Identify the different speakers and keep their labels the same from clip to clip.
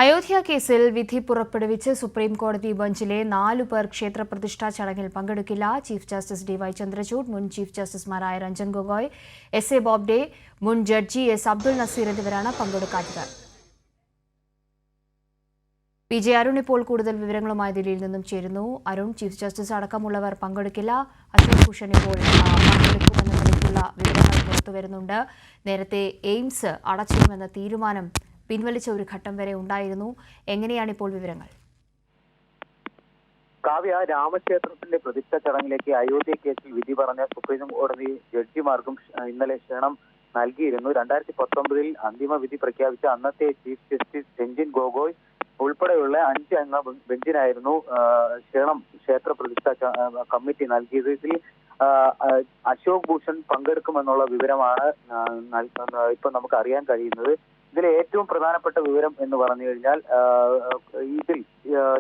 Speaker 1: അയോധ്യ കേസിൽ വിധി പുറപ്പെടുവിച്ച് സുപ്രീം കോടതി ബെഞ്ചിലെ 4 പേർ ക്ഷേത്രപ്രതിഷ്ഠാ ചടങ്ങിൽ പങ്കെടുക്കില്ല. ചീഫ് ജസ്റ്റിസ് DY ചന്ദ്രചൂഡ്, മുൻ ചീഫ് ജസ്റ്റിസുമാരായ രഞ്ജൻ ഗൊഗോയ്, SA ബോബ്ഡെ, മുൻ ജഡ്ജി S അബ്ദുൾ നസീർ എന്നിവരാണ് പങ്കെടുക്കാത്തത്. PJ അരുൺ ഇപ്പോൾ കൂടുതൽ വിവരങ്ങളുമായി ദില്ലിയിൽ നിന്നും ചേരുന്നു. അരുൺ, ചീഫ് ജസ്റ്റിസ് അടക്കമുള്ളവർ പങ്കെടുക്കില്ല. അശോക് ഭൂഷൺ ഇപ്പോൾ പങ്കെടുക്കുമെന്ന നിലയ്ക്കുള്ള വിവരങ്ങൾ പുറത്തുവരുന്നുണ്ട്. നേരത്തെ എയിംസ് അടച്ചിടുമെന്ന തീരുമാനം പിൻവലിച്ച ഒരു ഘട്ടം വരെ ഉണ്ടായിരുന്നു. എങ്ങനെയാണ് ഇപ്പോൾ വിവരങ്ങൾ?
Speaker 2: കാവ്യ, രാമക്ഷേത്രത്തിന്റെ പ്രതിഷ്ഠ ചടങ്ങിലേക്ക് അയോധ്യ കേസിൽ വിധി പറഞ്ഞ സുപ്രീം കോടതി ജഡ്ജിമാർക്കും ഇന്നലെ ക്ഷണം നൽകിയിരുന്നു. 2019 അന്തിമ വിധി പ്രഖ്യാപിച്ച അന്നത്തെ ചീഫ് ജസ്റ്റിസ് രഞ്ജൻ ഗൊഗോയ് ഉൾപ്പെടെയുള്ള 5 അംഗ ബെഞ്ചിനായിരുന്നു ക്ഷേത്ര പ്രതിഷ്ഠ കമ്മിറ്റി നൽകിയത്. ഇതിൽ അശോക് ഭൂഷൺ പങ്കെടുക്കുമെന്നുള്ള വിവരമാണ് ഇപ്പൊ നമുക്ക് അറിയാൻ കഴിയുന്നത്. ഇതിലെ ഏറ്റവും പ്രധാനപ്പെട്ട വിവരം എന്ന് പറഞ്ഞു കഴിഞ്ഞാൽ ഇതിൽ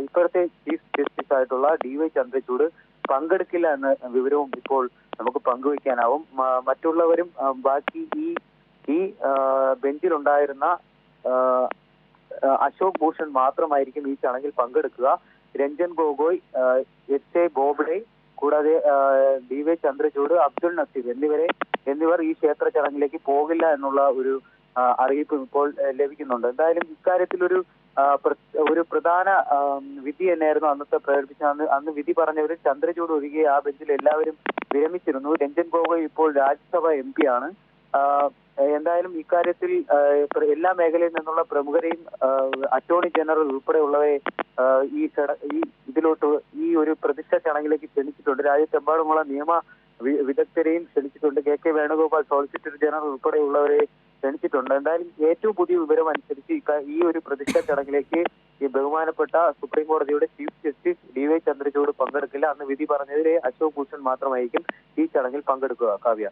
Speaker 2: ഇപ്പോഴത്തെ ചീഫ് ജസ്റ്റിസ് ആയിട്ടുള്ള DY ചന്ദ്രചൂഡ് പങ്കെടുക്കില്ല എന്ന വിവരവും ഇപ്പോൾ നമുക്ക് പങ്കുവയ്ക്കാനാവും. മറ്റുള്ളവരും ബാക്കി ഈ ബെഞ്ചിലുണ്ടായിരുന്ന അശോക് ഭൂഷൺ മാത്രമായിരിക്കും ഈ ചടങ്ങിൽ പങ്കെടുക്കുക. രഞ്ജൻ ഗൊഗോയ്, SA ബോബ്ഡെ, കൂടാതെ DY ചന്ദ്രചൂഡ്, അബ്ദുൾ നസീർ എന്നിവർ ഈ ക്ഷേത്ര ചടങ്ങിലേക്ക് പോകില്ല എന്നുള്ള ഒരു അറിയിപ്പ് ഇപ്പോൾ ലഭിക്കുന്നുണ്ട്. എന്തായാലും ഇക്കാര്യത്തിൽ ഒരു പ്രധാന വിധി തന്നെയായിരുന്നു അന്നത്തെ പ്രകടിപ്പിച്ച. അന്ന് വിധി പറഞ്ഞവരിൽ ചന്ദ്രചൂഡ് ഒഴികെ ആ ബെഞ്ചിൽ എല്ലാവരും വിരമിച്ചിരുന്നു. രഞ്ജൻ ഗൊഗോയ് ഇപ്പോൾ രാജ്യസഭ MP ആണ്. എന്തായാലും ഇക്കാര്യത്തിൽ എല്ലാ മേഖലയിൽ നിന്നുള്ള പ്രമുഖരെയും അറ്റോർണി ജനറൽ ഉൾപ്പെടെയുള്ളവരെ ഇതിലോട്ട് ഈ ഒരു പ്രതിഷ്ഠ ചടങ്ങിലേക്ക് ക്ഷണിച്ചിട്ടുണ്ട്. രാജ്യത്തെമ്പാടുമുള്ള നിയമ വിദഗ്ധരെയും ക്ഷണിച്ചിട്ടുണ്ട്. KK വേണുഗോപാൽ, സോളിസിറ്റർ ജനറൽ ഉൾപ്പെടെയുള്ളവരെ ക്ഷണിച്ചിട്ടുണ്ട്. എന്തായാലും ഏറ്റവും പുതിയ വിവരം അനുസരിച്ച് ഈ ഒരു പ്രതിഷ്ഠ ചടങ്ങിലേക്ക് ഈ ബഹുമാനപ്പെട്ട സുപ്രീം കോടതിയുടെ ചീഫ് ജസ്റ്റിസ് DY ചന്ദ്രചൂഡ് പങ്കെടുക്കില്ല. അന്ന് വിധി പറഞ്ഞതിലെ അശോക് ഭൂഷൺ മാത്രമായിരിക്കും ഈ ചടങ്ങിൽ പങ്കെടുക്കുക. കാവ്യ.